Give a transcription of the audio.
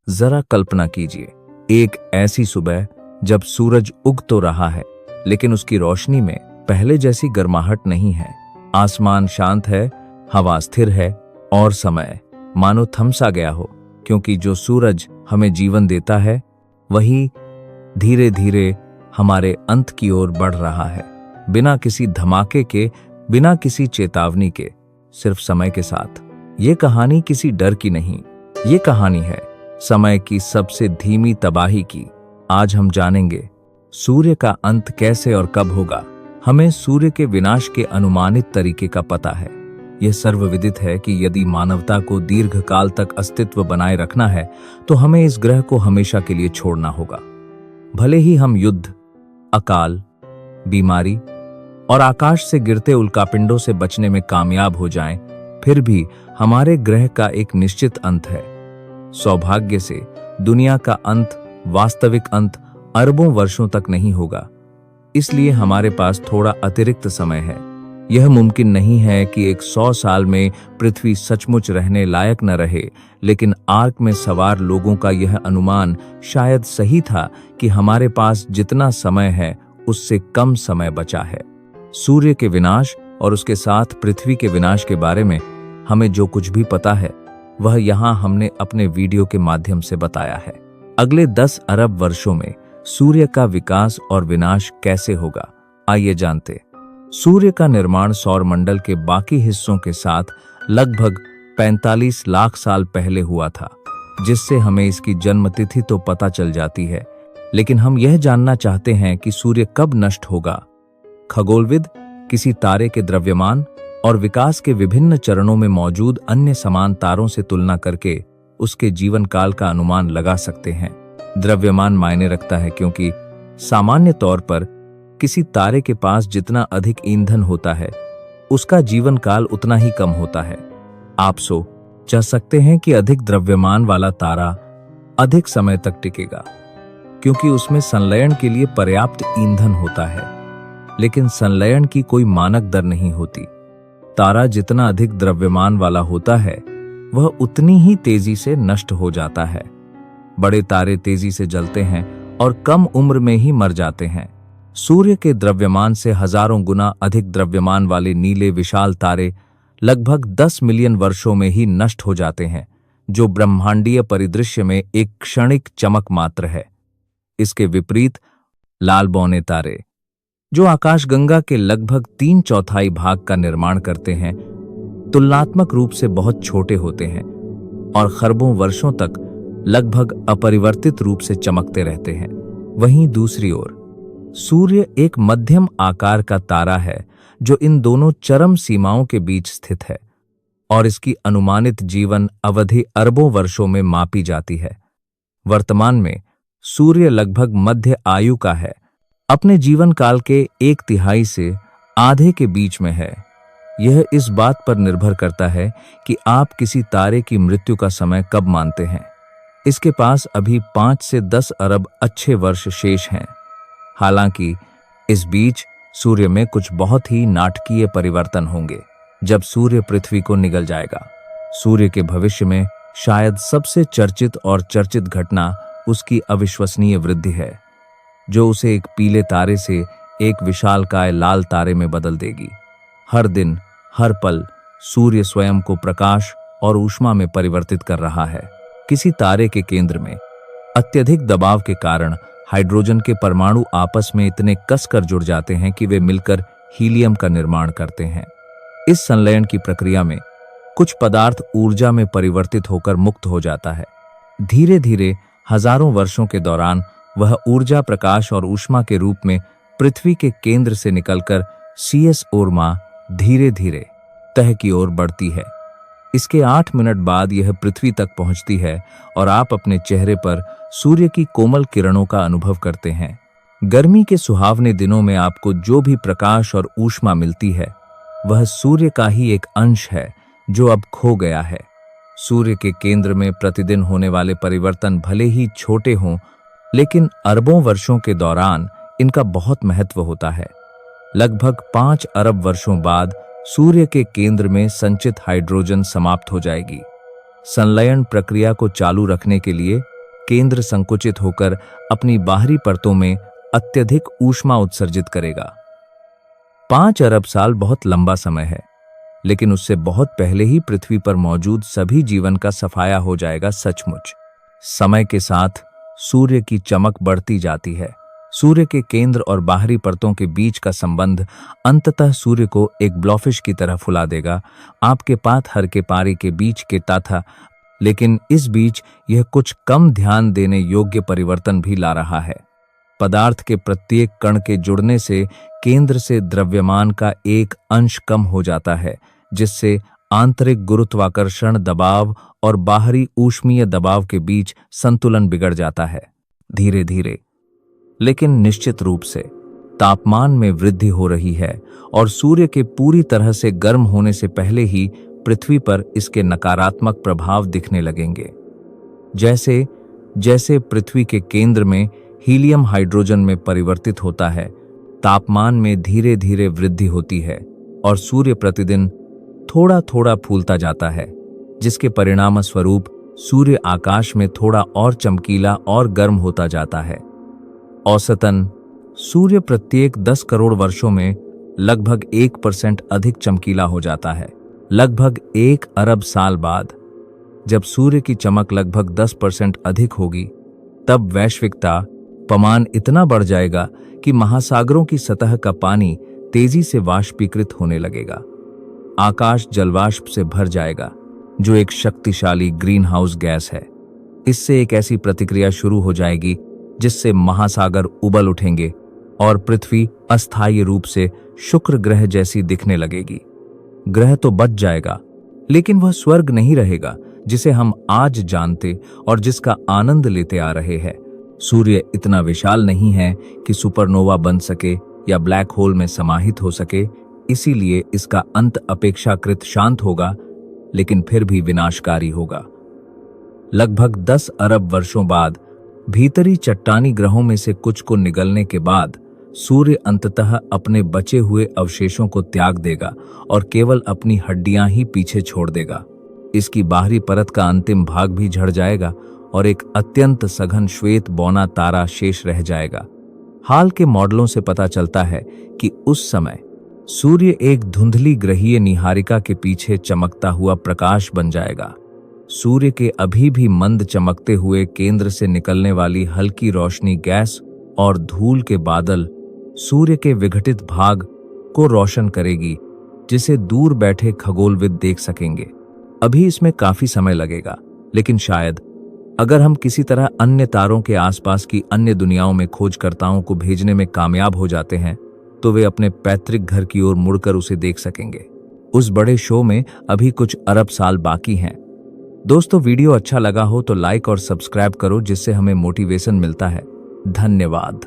जरा कल्पना कीजिए, एक ऐसी सुबह जब सूरज उग तो रहा है, लेकिन उसकी रोशनी में पहले जैसी गर्माहट नहीं है। आसमान शांत है, हवा स्थिर है और समय मानो थम सा गया हो, क्योंकि जो सूरज हमें जीवन देता है वही धीरे धीरे हमारे अंत की ओर बढ़ रहा है, बिना किसी धमाके के, बिना किसी चेतावनी के, सिर्फ समय के साथ। ये कहानी किसी डर की नहीं, ये कहानी है समय की सबसे धीमी तबाही की। आज हम जानेंगे सूर्य का अंत कैसे और कब होगा। हमें सूर्य के विनाश के अनुमानित तरीके का पता है। यह सर्वविदित है कि यदि मानवता को दीर्घकाल तक अस्तित्व बनाए रखना है तो हमें इस ग्रह को हमेशा के लिए छोड़ना होगा। भले ही हम युद्ध, अकाल, बीमारी और आकाश से गिरते उल्कापिंडों से बचने में कामयाब हो जाएं, फिर भी हमारे ग्रह का एक निश्चित अंत है। सौभाग्य से दुनिया का अंत, वास्तविक अंत अरबों वर्षों तक नहीं होगा, इसलिए हमारे पास थोड़ा अतिरिक्त समय है। यह मुमकिन नहीं है कि 100 साल में पृथ्वी सचमुच रहने लायक न रहे, लेकिन आर्क में सवार लोगों का यह अनुमान शायद सही था कि हमारे पास जितना समय है उससे कम समय बचा है। सूर्य के विनाश और उसके साथ पृथ्वी के विनाश के बारे में हमें जो कुछ भी पता है वह यहाँ हमने अपने वीडियो के माध्यम से बताया है। अगले 10 अरब वर्षों में सूर्य का विकास और विनाश कैसे होगा, आइए जानते। सूर्य का निर्माण सौरमंडल के बाकी हिस्सों के साथ लगभग 45 लाख साल पहले हुआ था, जिससे हमें इसकी जन्म तिथि तो पता चल जाती है, लेकिन हम यह जानना चाहते हैं कि सूर्य कब नष्ट होगा। खगोलविद किसी तारे के द्रव्यमान और विकास के विभिन्न चरणों में मौजूद अन्य समान तारों से तुलना करके उसके जीवन काल का अनुमान लगा सकते हैं। द्रव्यमान मायने रखता है क्योंकि सामान्य तौर पर किसी तारे के पास जितना अधिक ईंधन होता है उसका जीवन काल उतना ही कम होता है। आप सोच सकते हैं कि अधिक द्रव्यमान वाला तारा अधिक समय तक टिकेगा क्योंकि उसमें संलयन के लिए पर्याप्त ईंधन होता है, लेकिन संलयन की कोई मानक दर नहीं होती। तारा जितना अधिक द्रव्यमान वाला होता है वह उतनी ही तेजी से नष्ट हो जाता है। बड़े तारे तेजी से जलते हैं और कम उम्र में ही मर जाते हैं। सूर्य के द्रव्यमान से हजारों गुना अधिक द्रव्यमान वाले नीले विशाल तारे लगभग 10 मिलियन वर्षों में ही नष्ट हो जाते हैं, जो ब्रह्मांडीय परिदृश्य में एक क्षणिक चमक मात्र है। इसके विपरीत लाल बौने तारे, जो आकाशगंगा के लगभग 3/4 भाग का निर्माण करते हैं, तुलनात्मक रूप से बहुत छोटे होते हैं और खरबों वर्षों तक लगभग अपरिवर्तित रूप से चमकते रहते हैं। वहीं दूसरी ओर सूर्य एक मध्यम आकार का तारा है जो इन दोनों चरम सीमाओं के बीच स्थित है और इसकी अनुमानित जीवन अवधि अरबों वर्षों में मापी जाती है। वर्तमान में सूर्य लगभग मध्य आयु का है, अपने जीवन काल के 1/3 से आधे के बीच में है। यह इस बात पर निर्भर करता है कि आप किसी तारे की मृत्यु का समय कब मानते हैं। इसके पास अभी 5 से 10 अरब अच्छे वर्ष शेष हैं। हालांकि इस बीच सूर्य में कुछ बहुत ही नाटकीय परिवर्तन होंगे जब सूर्य पृथ्वी को निगल जाएगा। सूर्य के भविष्य में शायद सबसे चर्चित और चर्चित घटना उसकी अविश्वसनीय वृद्धि है, जो उसे एक पीले तारे से एक विशालकाय लाल तारे में बदल देगी। हर दिन, हर पल सूर्य स्वयं को प्रकाश और ऊष्मा में परिवर्तित कर रहा है। किसी तारे के केंद्र में अत्यधिक दबाव के कारण हाइड्रोजन के परमाणु आपस में इतने कसकर जुड़ जाते हैं कि वे मिलकर हीलियम का निर्माण करते हैं। इस संलयन की प्रक्रिया में कुछ पदार्थ ऊर्जा में परिवर्तित होकर मुक्त हो जाता है। धीरे धीरे हजारों वर्षों के दौरान वह ऊर्जा प्रकाश और ऊष्मा के रूप में पृथ्वी के केंद्र से निकलकर CS ओरमा धीरे धीरे तह की ओर बढ़ती है। इसके 8 मिनट बाद यह पृथ्वी तक पहुंचती है और आप अपने चेहरे पर सूर्य की कोमल किरणों का अनुभव करते हैं। गर्मी के सुहावने दिनों में आपको जो भी प्रकाश और ऊष्मा मिलती है वह सूर्य का ही एक अंश है जो अब खो गया है। सूर्य के केंद्र में प्रतिदिन होने वाले परिवर्तन भले ही छोटे हों, लेकिन अरबों वर्षों के दौरान इनका बहुत महत्व होता है। लगभग 5 अरब वर्षों बाद सूर्य के केंद्र में संचित हाइड्रोजन समाप्त हो जाएगी। संलयन प्रक्रिया को चालू रखने के लिए केंद्र संकुचित होकर अपनी बाहरी परतों में अत्यधिक ऊष्मा उत्सर्जित करेगा। 5 अरब साल बहुत लंबा समय है, लेकिन उससे बहुत पहले ही पृथ्वी पर मौजूद सभी जीवन का सफाया हो जाएगा सचमुच। समय के साथ सूर्य की चमक बढ़ती जाती है। सूर्य के केंद्र और बाहरी परतों के बीच का संबंध अंततः सूर्य को एक ब्लॉफिश की तरह फुला देगा, आपके पात हर के पारी के बीच के था। लेकिन इस बीच यह कुछ कम ध्यान देने योग्य परिवर्तन भी ला रहा है। पदार्थ के प्रत्येक कण के जुड़ने से केंद्र से द्रव्यमान का एक अंश कम हो जाता है, जिससे आंतरिक गुरुत्वाकर्षण दबाव और बाहरी ऊष्मीय दबाव के बीच संतुलन बिगड़ जाता है। धीरे धीरे लेकिन निश्चित रूप से तापमान में वृद्धि हो रही है और सूर्य के पूरी तरह से गर्म होने से पहले ही पृथ्वी पर इसके नकारात्मक प्रभाव दिखने लगेंगे। जैसे जैसे पृथ्वी के केंद्र में हीलियम हाइड्रोजन में परिवर्तित होता है, तापमान में धीरे धीरे वृद्धि होती है और सूर्य प्रतिदिन थोड़ा थोड़ा फूलता जाता है, जिसके परिणाम स्वरूप सूर्य आकाश में थोड़ा और चमकीला और गर्म होता जाता है। औसतन सूर्य प्रत्येक 10 करोड़ वर्षों में लगभग 1% अधिक चमकीला हो जाता है। लगभग 1 अरब साल बाद जब सूर्य की चमक लगभग 10% अधिक होगी, तब वैश्विक तापमान इतना बढ़ जाएगा कि महासागरों की सतह का पानी तेजी से वाष्पीकृत होने लगेगा। आकाश जलवाष्प से भर जाएगा, जो एक शक्तिशाली ग्रीन हाउस गैस है। इससे एक ऐसी प्रतिक्रिया शुरू हो जाएगी जिससे महासागर उबल उठेंगे और पृथ्वी अस्थायी रूप से शुक्र ग्रह जैसी दिखने लगेगी। ग्रह तो बच जाएगा, लेकिन वह स्वर्ग नहीं रहेगा जिसे हम आज जानते और जिसका आनंद लेते आ रहे हैं। सूर्य इतना विशाल नहीं है कि सुपरनोवा बन सके या ब्लैक होल में समाहित हो सके, इसीलिए इसका अंत अपेक्षाकृत शांत होगा, लेकिन फिर भी विनाशकारी होगा। लगभग 10 अरब वर्षों बाद भीतरी चट्टानी ग्रहों में से कुछ को निगलने के बाद सूर्य अंततः अपने बचे हुए अवशेषों को त्याग देगा और केवल अपनी हड्डियां ही पीछे छोड़ देगा। इसकी बाहरी परत का अंतिम भाग भी झड़ जाएगा और एक अत्यंत सघन श्वेत बौना तारा शेष रह जाएगा। हाल के मॉडलों से पता चलता है कि उस समय सूर्य एक धुंधली ग्रहीय निहारिका के पीछे चमकता हुआ प्रकाश बन जाएगा। सूर्य के अभी भी मंद चमकते हुए केंद्र से निकलने वाली हल्की रोशनी गैस और धूल के बादल सूर्य के विघटित भाग को रोशन करेगी, जिसे दूर बैठे खगोलविद देख सकेंगे। अभी इसमें काफी समय लगेगा, लेकिन शायद अगर हम किसी तरह अन्य तारों के आसपास की अन्य दुनियाओं में खोजकर्ताओं को भेजने में कामयाब हो जाते हैं, तो वे अपने पैतृक घर की ओर मुड़कर उसे देख सकेंगे। उस बड़े शो में अभी कुछ अरब साल बाकी हैं। दोस्तों, वीडियो अच्छा लगा हो तो लाइक और सब्सक्राइब करो, जिससे हमें मोटिवेशन मिलता है। धन्यवाद।